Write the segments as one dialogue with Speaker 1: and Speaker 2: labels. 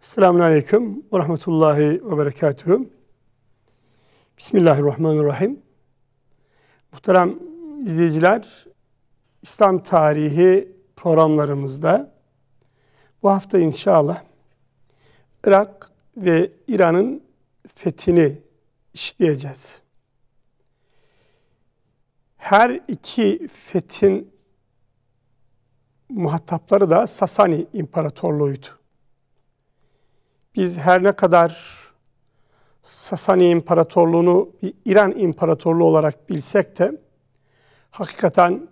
Speaker 1: Selamünaleyküm ve rahmetullahi ve berekatühü. Bismillahirrahmanirrahim. Muhterem izleyiciler, İslam tarihi programlarımızda bu hafta inşallah Irak ve İran'ın fethini işleyeceğiz. Her iki fethin muhatapları da Sasani İmparatorluğu'ydu. Biz her ne kadar Sasani İmparatorluğu'nu bir İran İmparatorluğu olarak bilsek de hakikaten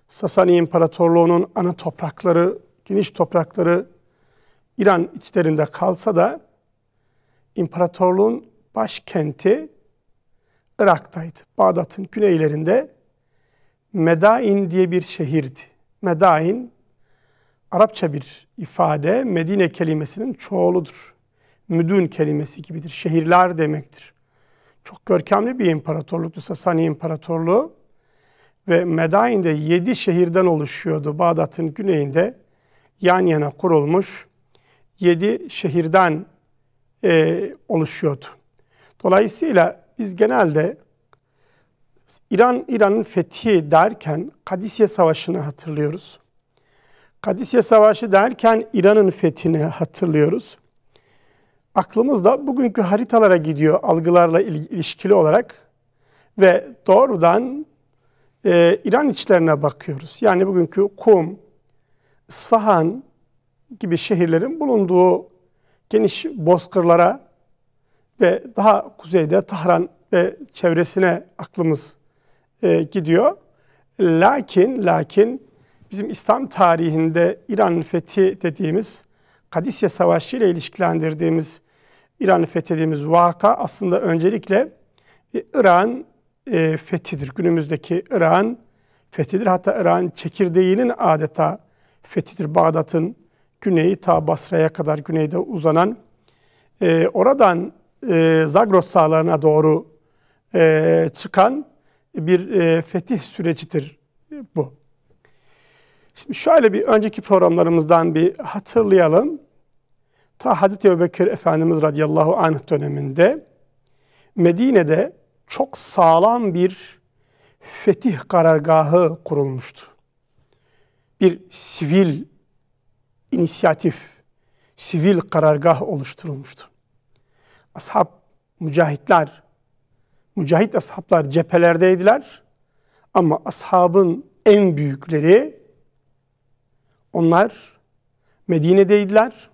Speaker 1: Sasani İmparatorluğu'nun ana toprakları, geniş toprakları İran içlerinde kalsa da imparatorluğun başkenti Irak'taydı. Bağdat'ın güneylerinde Medain diye bir şehirdi. Medain, Arapça bir ifade, Medine kelimesinin çoğuludur. Müdün kelimesi gibidir. Şehirler demektir. Çok görkemli bir imparatorluktu Sasani İmparatorluğu. Ve Medain'de 7 şehirden oluşuyordu. Bağdat'ın güneyinde yan yana kurulmuş 7 şehirden oluşuyordu. Dolayısıyla biz genelde İran'ın fethi derken Kadisiye Savaşı'nı hatırlıyoruz. Kadisiye Savaşı derken İran'ın fethini hatırlıyoruz. Aklımızda bugünkü haritalara gidiyor algılarla ilişkili olarak ve doğrudan İran içlerine bakıyoruz. Yani bugünkü Kum, İsfahan gibi şehirlerin bulunduğu geniş bozkırlara ve daha kuzeyde Tahran ve çevresine aklımız gidiyor. Lakin bizim İslam tarihinde İran'ın fethi dediğimiz, Kadisiye Savaşı ile ilişkilendirdiğimiz, İran'ı fethediğimiz vaka aslında öncelikle İran fethidir. Günümüzdeki İran fethidir. Hatta İran çekirdeğinin adeta fethidir. Bağdat'ın güneyi ta Basra'ya kadar güneyde uzanan, oradan Zagros sahalarına doğru çıkan bir fetih sürecidir bu. Şimdi şöyle bir önceki programlarımızdan bir hatırlayalım. Ta Hazreti Ebubekir Efendimiz radıyallahu anh döneminde Medine'de çok sağlam bir fetih karargahı kurulmuştu. Bir sivil inisiyatif, sivil karargah oluşturulmuştu. Mücahit ashablar cephelerdeydiler. Ama ashabın en büyükleri onlar Medine'deydiler.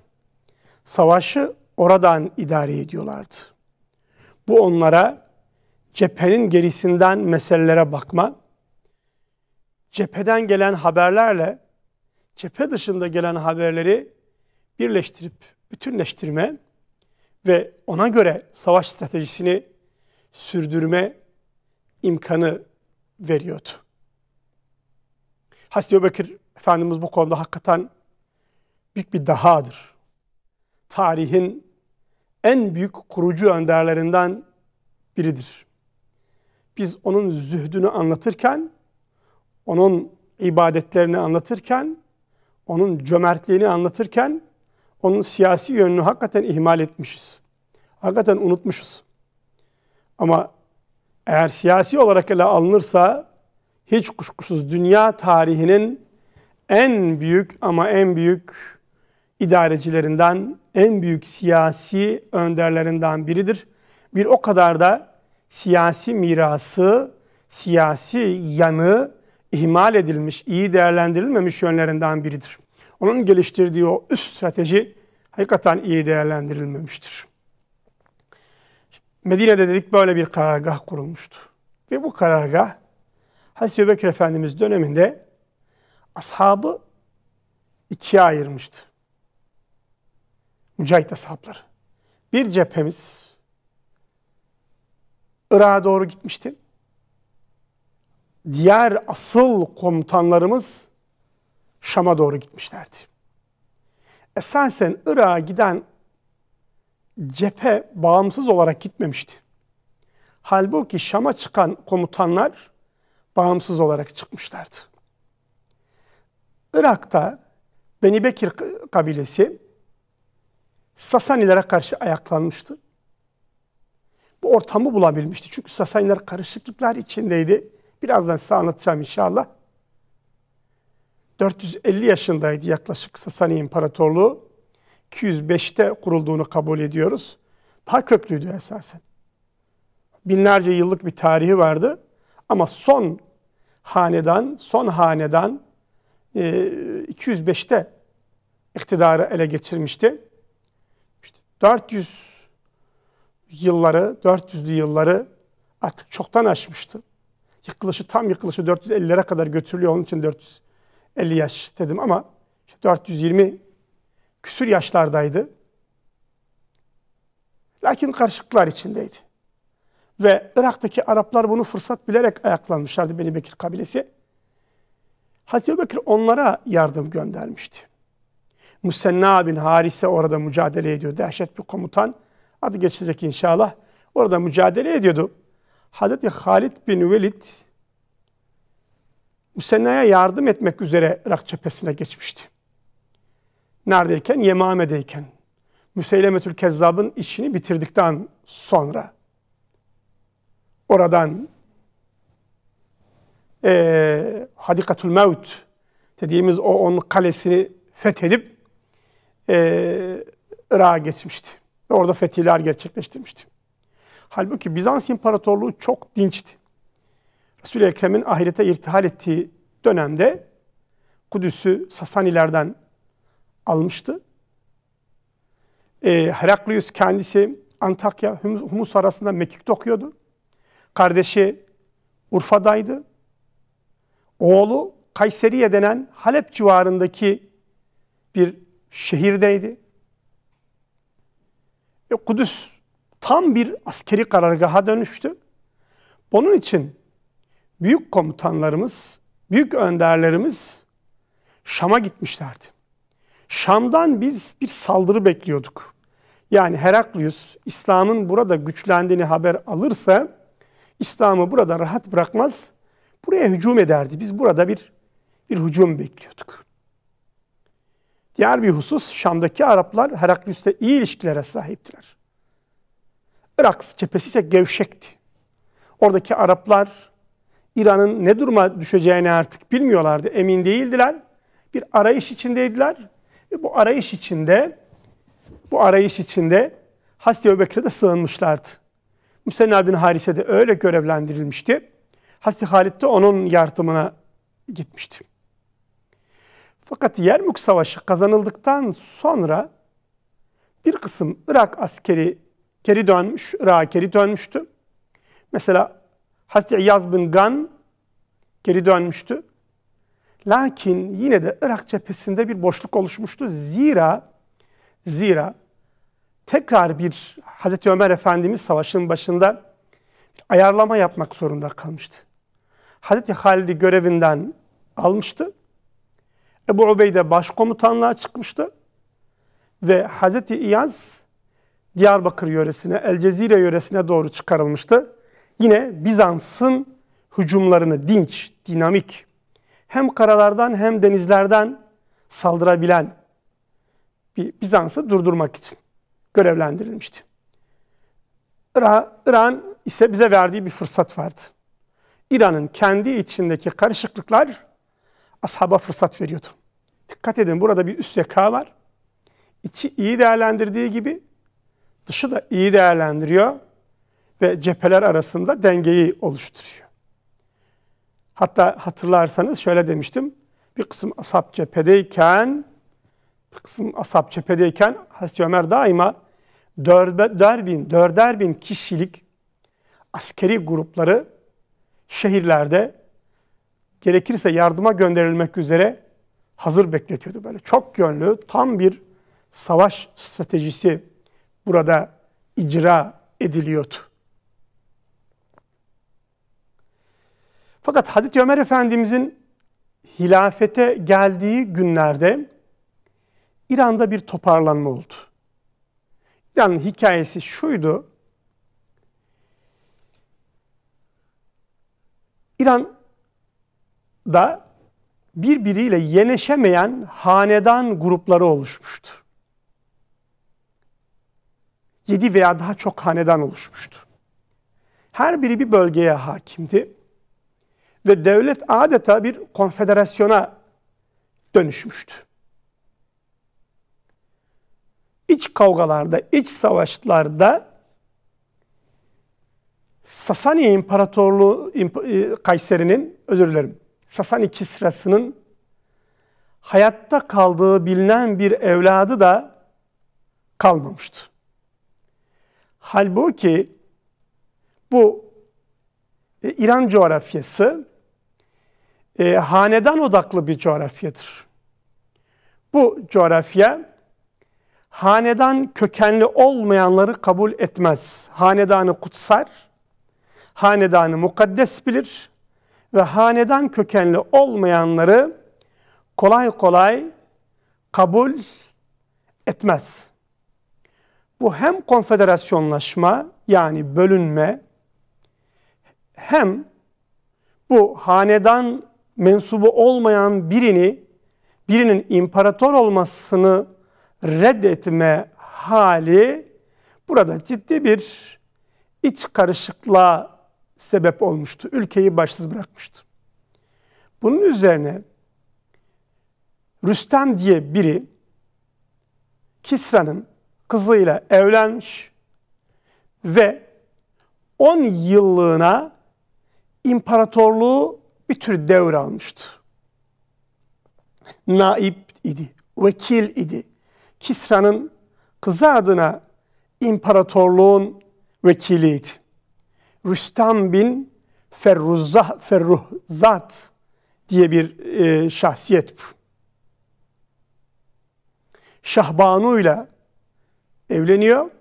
Speaker 1: Savaşı oradan idare ediyorlardı. Bu onlara cephenin gerisinden meselelere bakma, cepheden gelen haberlerle cephe dışında gelen haberleri birleştirip bütünleştirme ve ona göre savaş stratejisini sürdürme imkanı veriyordu. Hazreti Ebubekir Efendimiz bu konuda hakikaten büyük bir dahadır. Tarihin en büyük kurucu önderlerinden biridir. Biz onun zühdünü anlatırken, onun ibadetlerini anlatırken, onun cömertliğini anlatırken, onun siyasi yönünü hakikaten ihmal etmişiz. Hakikaten unutmuşuz. Ama eğer siyasi olarak ele alınırsa, hiç kuşkusuz dünya tarihinin en büyük ama en büyük idarecilerinden, en büyük siyasi önderlerinden biridir. Bir o kadar da siyasi mirası, siyasi yanı ihmal edilmiş, iyi değerlendirilmemiş yönlerinden biridir. Onun geliştirdiği o üst strateji hakikaten iyi değerlendirilmemiştir. Medine'de dedik böyle bir karargah kurulmuştu. Ve bu karargah Hazreti Ebubekir Efendimiz döneminde ashabı ikiye ayırmıştı. Mücahit ashabları. Bir cephemiz Irak'a doğru gitmişti. Diğer asıl komutanlarımız Şam'a doğru gitmişlerdi. Esasen Irak'a giden cephe bağımsız olarak gitmemişti. Halbuki Şam'a çıkan komutanlar bağımsız olarak çıkmışlardı. Irak'ta Beni Bekir kabilesi Sasanilere karşı ayaklanmıştı. Bu ortamı bulabilmişti. Çünkü Sasaniler karışıklıklar içindeydi. Birazdan size anlatacağım inşallah. 450 yaşındaydı yaklaşık Sasani İmparatorluğu. 205'te kurulduğunu kabul ediyoruz. Daha köklüydü esasen. Binlerce yıllık bir tarihi vardı. Ama son hanedan 205'te iktidarı ele geçirmişti. İşte 400'lü yılları artık çoktan aşmıştı. Tam yıkılışı 450'lere kadar götürülüyor. Onun için 450 yaş dedim ama 420 küsur yaşlardaydı. Lakin karışıklıklar içindeydi. Ve Irak'taki Araplar bunu fırsat bilerek ayaklanmışlardı, Beni Bekir kabilesi. Hazreti Ebubekir onlara yardım göndermişti. Musenna bin Harise orada mücadele ediyor. Dehşet bir komutan. Adı geçecek inşallah. Orada mücadele ediyordu. Hazreti Halid bin Velid Musenna'ya yardım etmek üzere Irak cephesine geçmişti. Neredeyken? Yemame'deyken. Müseylemetül Kezzab'ın işini bitirdikten sonra oradan Hadikatul Mevt dediğimiz onun kalesini fethedip Irak'a geçmişti. Ve orada fetihler gerçekleştirmişti. Halbuki Bizans İmparatorluğu çok dinçti. Resul-i Ekrem'in ahirete irtihal ettiği dönemde Kudüs'ü Sasanilerden almıştı. Heraklius kendisi Antakya, Humus arasında mekikte okuyordu. Kardeşi Urfa'daydı. Oğlu Kayseriye denen Halep civarındaki bir şehirdeydi. Kudüs tam bir askeri karargaha dönüştü. Bunun için büyük komutanlarımız, büyük önderlerimiz Şam'a gitmişlerdi. Şam'dan biz bir saldırı bekliyorduk. Yani Heraklius İslam'ın burada güçlendiğini haber alırsa İslam'ı burada rahat bırakmaz, buraya hücum ederdi. Biz burada bir hücum bekliyorduk. Diğer bir husus, Şam'daki Araplar Heraklius'ta iyi ilişkilere sahiptiler. Irak cephesi ise gevşekti. Oradaki Araplar İran'ın ne duruma düşeceğini artık bilmiyorlardı, emin değildiler. Bir arayış içindeydiler ve bu arayış içinde Hazreti Ebubekir'e de sığınmışlardı. Musenna bin Harise de öyle görevlendirilmişti. Hazreti Halid de onun yardımına gitmişti. Fakat Yermük Savaşı kazanıldıktan sonra bir kısım Irak askeri Irak'a geri dönmüştü. Mesela Hazreti İyaz bin Gan geri dönmüştü. Lakin yine de Irak cephesinde bir boşluk oluşmuştu. Zira tekrar bir Hazreti Ömer Efendimiz savaşın başında bir ayarlama yapmak zorunda kalmıştı. Hazreti Halid'i görevinden almıştı. Ebu Ubeyde başkomutanlığa çıkmıştı. Ve Hazreti İyaz Diyarbakır yöresine, El Cezire yöresine doğru çıkarılmıştı. Yine Bizans'ın hücumlarını dinç, dinamik, hem karalardan hem denizlerden saldırabilen bir Bizans'ı durdurmak için görevlendirilmişti. İran ise bize verdiği bir fırsat vardı. İran'ın kendi içindeki karışıklıklar ashaba fırsat veriyordu. Dikkat edin, burada bir üst zeka var. İçi iyi değerlendirdiği gibi dışı da iyi değerlendiriyor ve cepheler arasında dengeyi oluşturuyor. Hatta hatırlarsanız şöyle demiştim. Bir kısım ashab cephedeyken Hazreti Ömer daima 4'er bin kişilik askeri grupları şehirlerde gerekirse yardıma gönderilmek üzere hazır bekletiyordu. Böyle çok yönlü, tam bir savaş stratejisi burada icra ediliyordu. Fakat Hazreti Ömer Efendimizin hilafete geldiği günlerde İran'da bir toparlanma oldu. İran'ın hikayesi şuydu. İran'da birbiriyle yeneşemeyen hanedan grupları oluşmuştu. 7 veya daha çok hanedan oluşmuştu. Her biri bir bölgeye hakimdi ve devlet adeta bir konfederasyona dönüşmüştü. İç kavgalarda, iç savaşlarda Sasani İmparatorluğu, Sasani Kisrası'nın hayatta kaldığı bilinen bir evladı da kalmamıştı. Halbuki bu İran coğrafyası hanedan odaklı bir coğrafyadır. Bu coğrafya hanedan kökenli olmayanları kabul etmez. Hanedanı kutsar, hanedanı mukaddes bilir ve hanedan kökenli olmayanları kolay kolay kabul etmez. Bu hem konfederasyonlaşma yani bölünme hem bu hanedan mensubu olmayan birinin imparator olmasını reddetme hali burada ciddi bir iç karışıklığa sebep olmuştu. Ülkeyi başsız bırakmıştı. Bunun üzerine Rüstem diye biri Kisra'nın kızıyla evlenmiş ve 10 yıllığına imparatorluğu bir tür devralmıştı. Naib idi, vekil idi. Kisra'nın kızı adına imparatorluğun vekiliydi. Rüstem bin Ferruhzat diye bir şahsiyet bu. Şahbanu'yla evleniyor.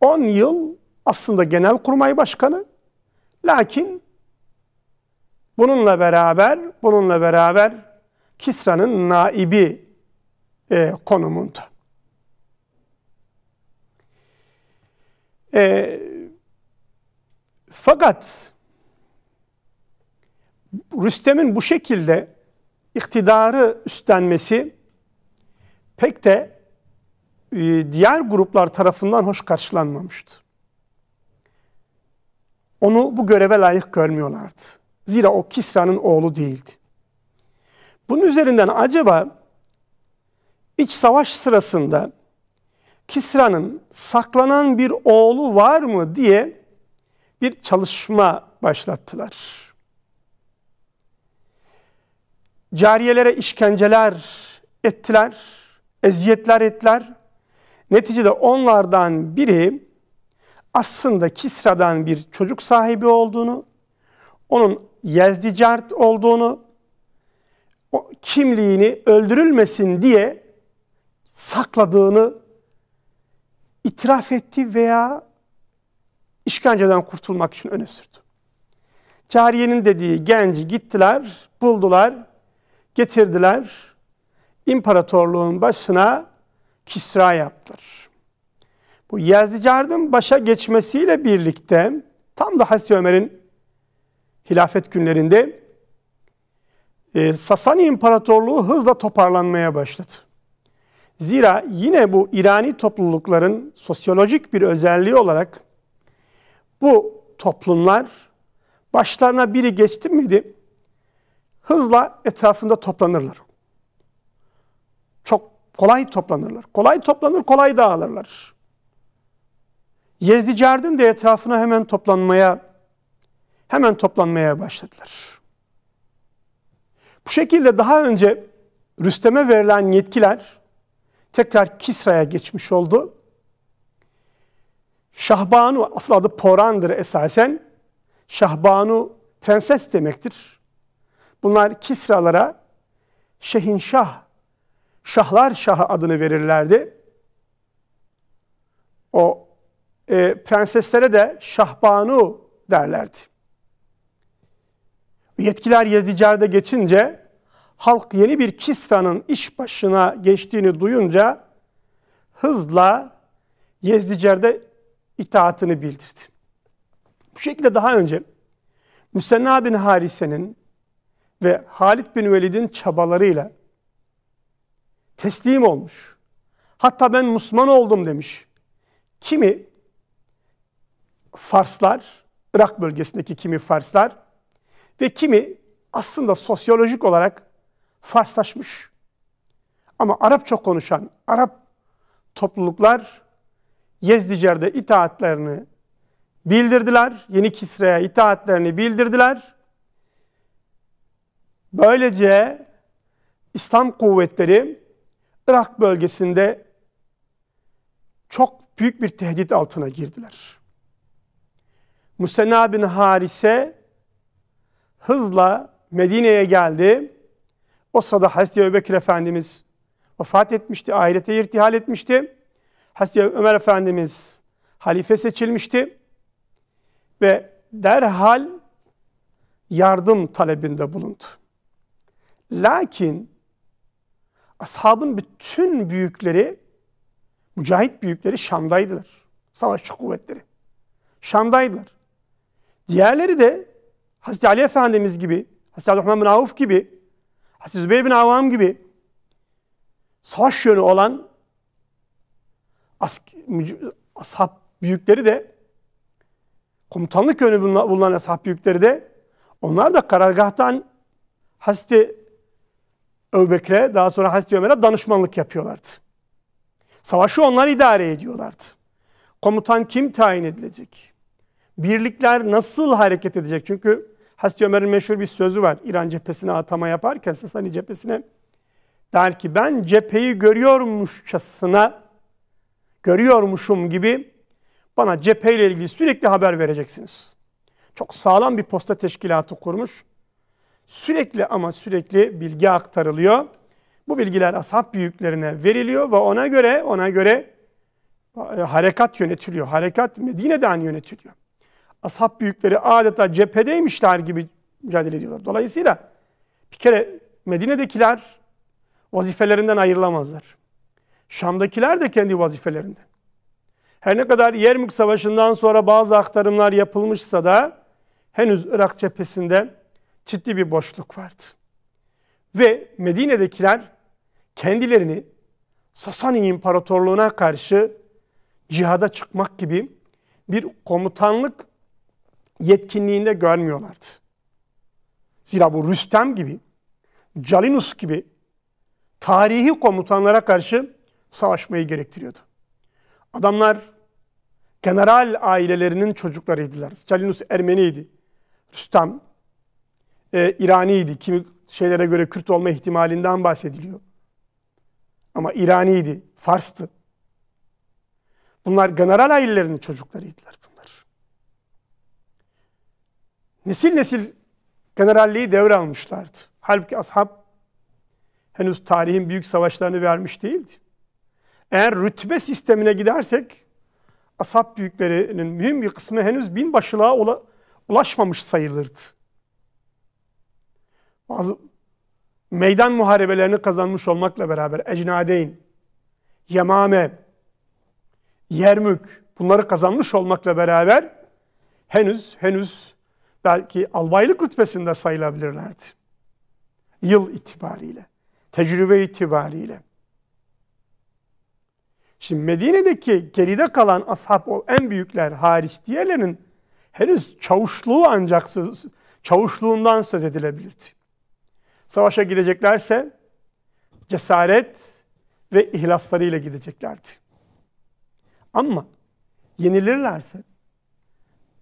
Speaker 1: 10 yıl aslında Genelkurmay Başkanı. Lakin bununla beraber Kisra'nın naibi konumunda. Fakat Rüstem'in bu şekilde iktidarı üstlenmesi pek de diğer gruplar tarafından hoş karşılanmamıştı. Onu bu göreve layık görmüyorlardı. Zira o Kisra'nın oğlu değildi. Bunun üzerinden acaba iç savaş sırasında Kisra'nın saklanan bir oğlu var mı diye bir çalışma başlattılar. Cariyelere işkenceler ettiler, eziyetler ettiler. Neticede onlardan biri aslında Kisra'dan bir çocuk sahibi olduğunu, onun Yezdicart olduğunu, o kimliğini öldürülmesin diye sakladığını itiraf etti veya işkenceden kurtulmak için öne sürdü. Cariyenin dediği genci gittiler, buldular, getirdiler, imparatorluğun başına Kisra yaptılar. Bu Yezdicart'ın başa geçmesiyle birlikte tam da Hazreti Ömer'in hilafet günlerinde Sasani İmparatorluğu hızla toparlanmaya başladı. Zira yine bu İrani toplulukların sosyolojik bir özelliği olarak bu toplumlar başlarına biri geçti miydi hızla etrafında toplanırlar. Çok kolay toplanırlar. Kolay toplanır, kolay dağılırlar. Yezdicart'ın da etrafına hemen toplanmaya başladılar. Bu şekilde daha önce Rüstem'e verilen yetkiler tekrar Kisra'ya geçmiş oldu. Şahbanu, asıl adı Poran'dır esasen. Şahbanu prenses demektir. Bunlar Kisralara Şehinşah, Şahlar Şahı adını verirlerdi. O prenseslere de Şahbanu derlerdi. Yetkiler Yezdicart'a geçince halk yeni bir Kisra'nın iş başına geçtiğini duyunca hızla Yezdicart'a itaatini bildirdi. Bu şekilde daha önce Müsenna bin Harise'nin ve Halid bin Velid'in çabalarıyla teslim olmuş. Hatta ben Müslüman oldum demiş. kimi Farslar, Irak bölgesindeki kimi Farslar ve kimi aslında sosyolojik olarak Farslaşmış ama Arapça konuşan Arap topluluklar Yezdicer'de itaatlerini bildirdiler. Yeni Kisra'ya itaatlerini bildirdiler. Böylece İslam kuvvetleri Irak bölgesinde çok büyük bir tehdit altına girdiler. Musenna bin Harise hızla Medine'ye geldi. O sırada Hazreti Ebubekir Efendimiz vefat etmişti, ahirete irtihal etmişti. Hazreti Ömer Efendimiz halife seçilmişti ve derhal yardım talebinde bulundu. Lakin ashabın bütün büyükleri, mücahit büyükleri Şam'daydılar. Savaşçı kuvvetleri. Şam'daydılar. Diğerleri de Hazreti Ali Efendimiz gibi, Hazreti Abdurrahman bin Avf gibi, Hazreti Zübeyir bin Avvam gibi savaş yönü olan ashab büyükleri de, komutanlık yönü bulunan ashab büyükleri de, onlar da karargahtan Hazreti Ebubekir'e, daha sonra Hazreti Ömer'e danışmanlık yapıyorlardı. Savaşı onlar idare ediyorlardı. Komutan kim tayin edilecek? Birlikler nasıl hareket edecek? Çünkü Hazreti Ömer'in meşhur bir sözü var. İran cephesine atama yaparken, Sasani cephesine der ki, ben cepheyi görüyormuşum gibi bana cepheyle ilgili sürekli haber vereceksiniz. Çok sağlam bir posta teşkilatı kurmuş. Sürekli bilgi aktarılıyor. Bu bilgiler ashab büyüklerine veriliyor ve ona göre harekat yönetiliyor. Harekat Medine'den yönetiliyor. Ashab büyükleri adeta cephedeymişler gibi mücadele ediyorlar. Dolayısıyla bir kere Medine'dekiler vazifelerinden ayrılamazlar. Şam'dakiler de kendi vazifelerinden. Her ne kadar Yermük Savaşı'ndan sonra bazı aktarımlar yapılmışsa da henüz Irak cephesinde ciddi bir boşluk vardı. Ve Medine'dekiler kendilerini Sasani İmparatorluğu'na karşı cihada çıkmak gibi bir komutanlık yetkinliğinde görmüyorlardı. Zira bu Rüstem gibi, Calinus gibi tarihi komutanlara karşı savaşmayı gerektiriyordu. Adamlar general ailelerinin çocuklarıydılar. Calinus Ermeniydi. Rüstem İraniydi. Kimi şeylere göre Kürt olma ihtimalinden bahsediliyor. Ama İraniydi, Fars'tı. Bunlar general ailelerinin çocuklarıydılar bunlar. Nesil nesil generalliği devralmışlardı. Halbuki ashab henüz tarihin büyük savaşlarını vermiş değildi. Eğer rütbe sistemine gidersek ashab büyüklerinin mühim bir kısmı henüz binbaşılığa ulaşmamış sayılırdı. Bazı meydan muharebelerini kazanmış olmakla beraber Ecnadeyn, Yemame, Yermük bunları kazanmış olmakla beraber henüz belki albaylık rütbesinde sayılabilirlerdi. Yıl itibariyle, tecrübe itibariyle. Şimdi Medine'deki geride kalan ashab, o en büyükler hariç diğerlerinin henüz çavuşluğundan söz edilebilirdi. Savaşa gideceklerse cesaret ve ihlaslarıyla gideceklerdi. Ama yenilirlerse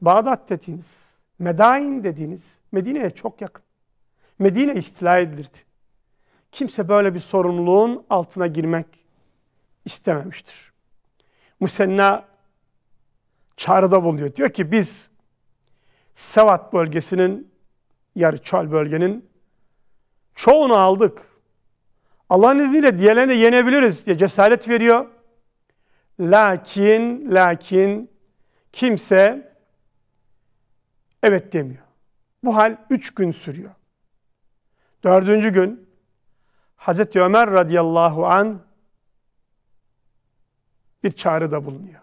Speaker 1: Bağdat dediğiniz, Medain dediğiniz Medine'ye çok yakın. Medine istila edilirdi. Kimse böyle bir sorumluluğun altına girmek istememiştir. Musenna çağrıda bulunuyor. Diyor ki biz Sevat bölgesinin, yarı çöl bölgenin çoğunu aldık. Allah'ın izniyle diğerlerini de yenebiliriz diye cesaret veriyor. Lakin kimse evet demiyor. Bu hal 3 gün sürüyor. 4. gün Hazreti Ömer radıyallahu anh bir çağrıda bulunuyor.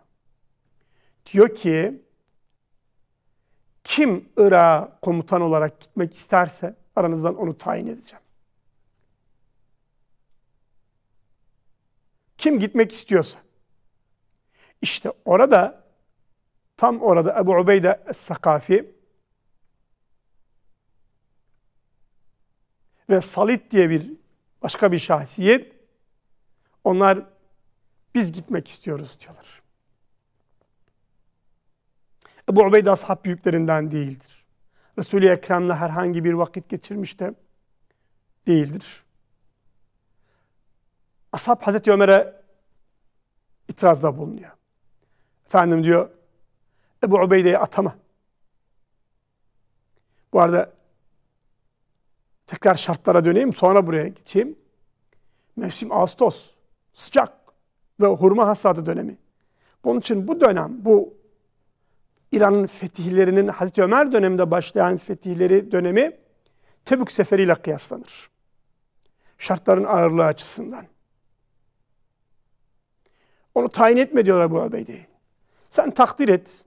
Speaker 1: Diyor ki kim Irak'a komutan olarak gitmek isterse aranızdan onu tayin edeceğim. Kim gitmek istiyorsa. İşte orada, tam orada Ebu Ubeyde Es-Sakafi ve Salit diye başka bir şahsiyet, onlar biz gitmek istiyoruz diyorlar. Ebu Ubeyde ashab büyüklerinden değildir. Resul-i Ekrem'le herhangi bir vakit geçirmiş de değildir. Ashab Hazreti Ömer'e itirazda bulunuyor. Efendim diyor, Ebu Ubeyde'yi atama. Bu arada tekrar şartlara döneyim, sonra buraya geçeyim. Mevsim Ağustos, sıcak ve hurma hasadı dönemi. Bunun için bu dönem, bu İran'ın fetihlerinin Hazreti Ömer döneminde başlayan fetihleri dönemi Tebük seferiyle kıyaslanır. Şartların ağırlığı açısından. Onu tayin etme diyorlar bu Ubeyde'yi. Sen takdir et.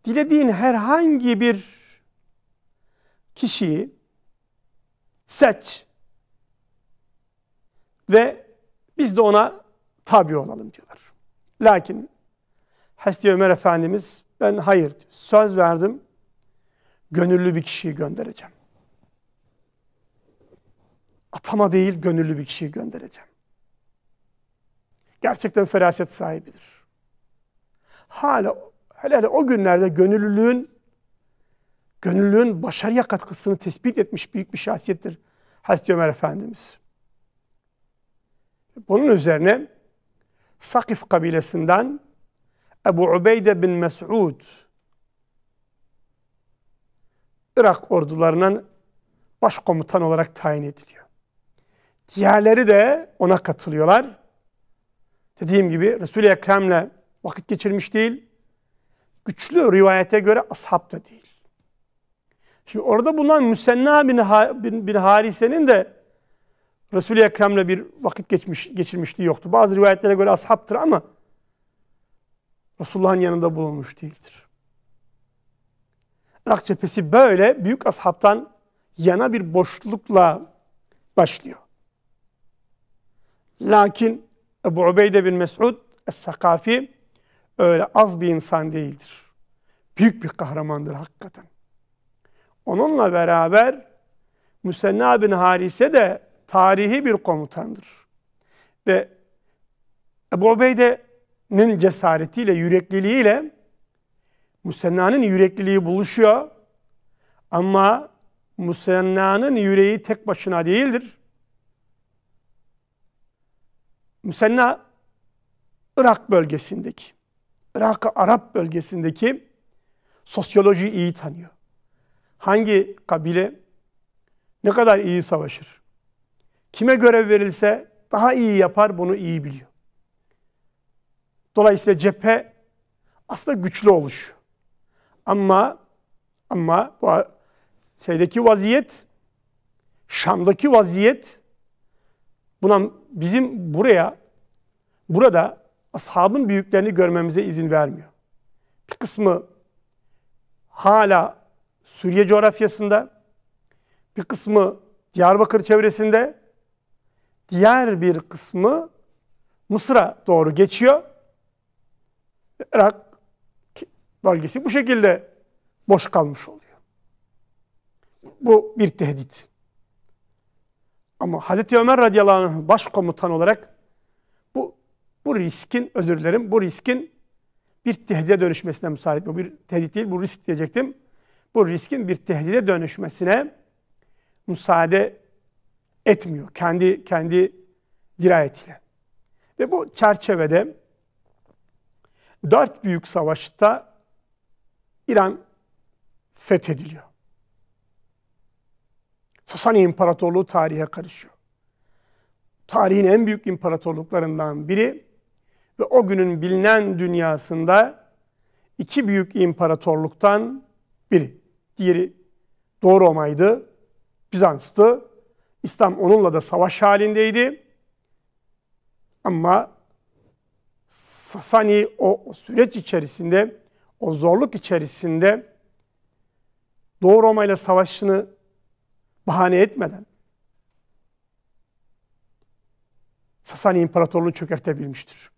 Speaker 1: Dilediğin herhangi bir kişiyi seç ve biz de ona tabi olalım diyorlar. Lakin Hazreti Ömer Efendimiz ben hayır söz verdim, gönüllü bir kişiyi göndereceğim. Atama değil, gönüllü bir kişiyi göndereceğim. Gerçekten feraset sahibidir. Hele o günlerde gönüllülüğün başarıya katkısını tespit etmiş büyük bir şahsiyettir Hazreti Ömer Efendimiz. Bunun üzerine Sakif kabilesinden Ebu Ubeyde bin Mes'ud Irak ordularının başkomutan olarak tayin ediliyor. Diğerleri de ona katılıyorlar. Dediğim gibi Resul-i Ekrem'le vakit geçirmiş değil, güçlü rivayete göre ashab da değil. Şimdi orada bulunan Müsenna bin Harise'nin de Resul-i Ekrem'le bir vakit geçirmişliği yoktu. Bazı rivayetlere göre ashabtır ama Resulullah'ın yanında bulunmuş değildir. Irak cephesi böyle büyük ashabtan yana bir boşlukla başlıyor. Lakin Ebu Ubeyde bin Mes'ud Es-Sakafi öyle az bir insan değildir. Büyük bir kahramandır hakikaten. Onunla beraber Müsenna bin Harise de tarihi bir komutandır. Ve Ebu Ubeyde'nin cesaretiyle, yürekliliğiyle Müsenna'nın yürekliliği buluşuyor. Ama Müsenna'nın yüreği tek başına değildir. Müsenna Irak bölgesindeki, Irak-ı Arap bölgesindeki sosyolojiyi iyi tanıyor. Hangi kabile ne kadar iyi savaşır? Kime görev verilse daha iyi yapar, bunu iyi biliyor. Dolayısıyla cephe aslında güçlü oluşuyor. Ama bu şeydeki vaziyet, Şam'daki vaziyet bizim burada ashabın büyüklerini görmemize izin vermiyor. Bir kısmı hala Suriye coğrafyasında, bir kısmı Diyarbakır çevresinde, diğer bir kısmı Mısır'a doğru geçiyor. Irak bölgesi bu şekilde boş kalmış oluyor. Bu bir tehdit. Ama Hazreti Ömer radıyallahu anh başkomutan olarak bu riskin bir tehdide dönüşmesine müsaade. Bu bir tehdit değil, bu risk diyecektim. Bu riskin bir tehdide dönüşmesine müsaade etmiyor. Kendi dirayetiyle. Ve bu çerçevede 4 büyük savaşta İran fethediliyor. Sasani İmparatorluğu tarihe karışıyor. Tarihin en büyük imparatorluklarından biri ve o günün bilinen dünyasında 2 büyük imparatorluktan biri. Diğeri Doğu Roma'ydı, Bizans'tı. İslam onunla da savaş halindeydi. Ama Sasani o süreç içerisinde, o zorluk içerisinde Doğu Roma ile savaşını bahane etmeden Sasani İmparatorluğu çökertebilmiştir.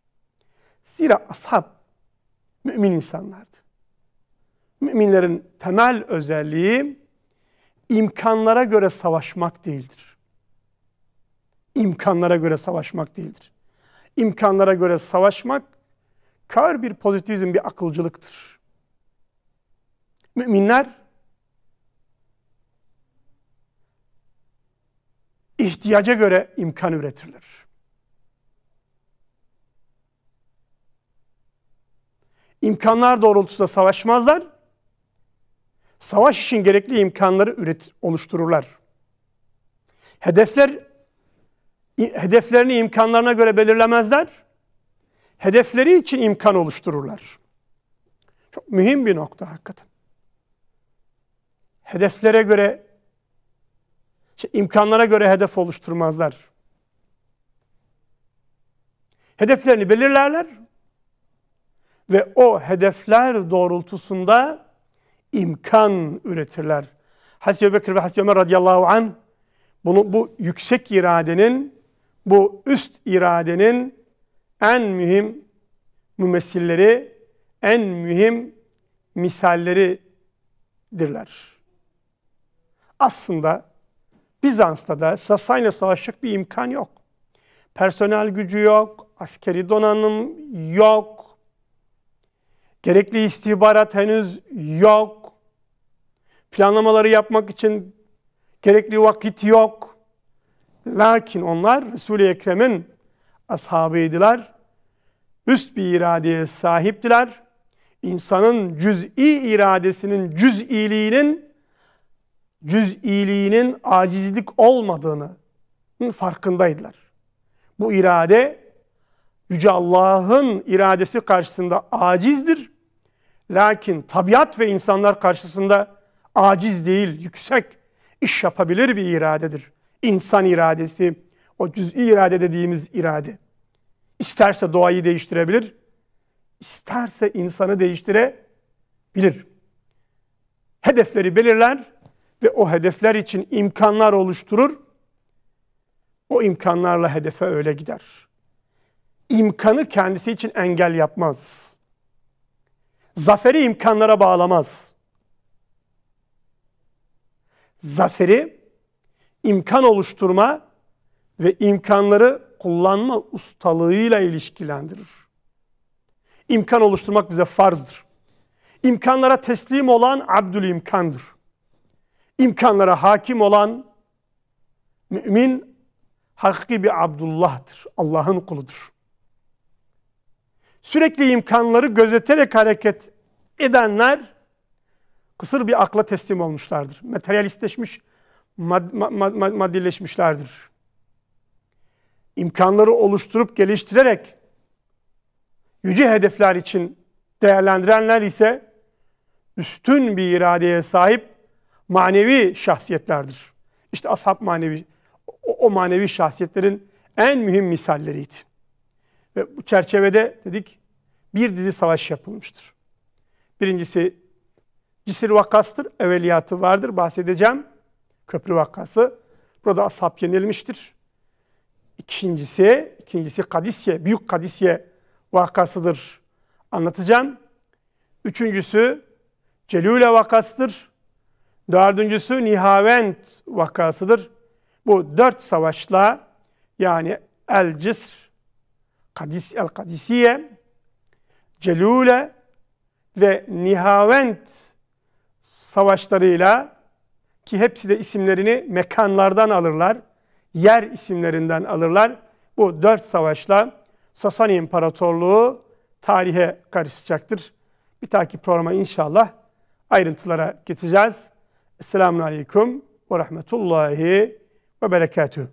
Speaker 1: Zira ashab mümin insanlardı. Müminlerin temel özelliği imkanlara göre savaşmak değildir. İmkanlara göre savaşmak değildir. İmkanlara göre savaşmak kör bir pozitivizm, bir akılcılıktır. Müminler ihtiyaca göre imkan üretirler. İmkanlar doğrultusunda savaşmazlar. Savaş için gerekli imkanları oluştururlar. Hedeflerini imkanlarına göre belirlemezler. Hedefleri için imkan oluştururlar. Çok mühim bir nokta hakikaten. Hedeflere göre, imkanlara göre hedef oluşturmazlar. Hedeflerini belirlerler ve o hedefler doğrultusunda imkan üretirler. Hazreti Ebubekir ve Hazreti Ömer radıyallahu anh bu yüksek iradenin, bu üst iradenin en mühim mümessilleri, en mühim misalleridirler. Aslında Bizans'ta da Sasani'yle savaşacak bir imkan yok. Personel gücü yok, askeri donanım yok, gerekli istihbarat henüz yok, planlamaları yapmak için gerekli vakit yok. Lakin onlar Resul-i Ekrem'in ashabıydılar, üst bir iradeye sahiptiler. İnsanın cüz'i iradesinin cüz'iliğinin acizlik olmadığını farkındaydılar. Bu irade Yüce Allah'ın iradesi karşısında acizdir. Lakin tabiat ve insanlar karşısında aciz değil, yüksek, iş yapabilir bir iradedir. İnsan iradesi, o cüz'i irade dediğimiz irade. İsterse doğayı değiştirebilir, isterse insanı değiştirebilir. Hedefleri belirler ve o hedefler için imkanlar oluşturur. O imkanlarla hedefe öyle gider. İmkanı kendisi için engel yapmaz. Zaferi imkanlara bağlamaz. Zaferi imkan oluşturma ve imkanları kullanma ustalığıyla ilişkilendirir. İmkan oluşturmak bize farzdır. İmkanlara teslim olan abdülimkandır. İmkanlara hakim olan mümin hakiki bir Abdullah'tır. Allah'ın kuludur. Sürekli imkanları gözeterek hareket edenler kısır bir akla teslim olmuşlardır. Materyalistleşmiş, maddileşmişlerdir. İmkanları oluşturup geliştirerek yüce hedefler için değerlendirenler ise üstün bir iradeye sahip manevi şahsiyetlerdir. İşte ashab o manevi şahsiyetlerin en mühim misalleriydi. Ve bu çerçevede dedik bir dizi savaş yapılmıştır. Birincisi Cisir vakasıdır. Evveliyatı vardır. Bahsedeceğim. Köprü vakası. Burada ashab yenilmiştir. İkincisi Kadisiye, Büyük Kadisiye vakasıdır. Anlatacağım. Üçüncüsü Celule vakasıdır. Dördüncüsü Nihavend vakasıdır. Bu 4 savaşla yani El-Cisr, El-Kadisiye, Celule ve Nihavend savaşlarıyla, ki hepsi de isimlerini mekanlardan alırlar, yer isimlerinden alırlar. Bu 4 savaşla Sasani İmparatorluğu tarihe karışacaktır. Bir dahaki programa inşallah ayrıntılara geçeceğiz. Esselamun Aleyküm ve Rahmetullahi ve Berekatuhu.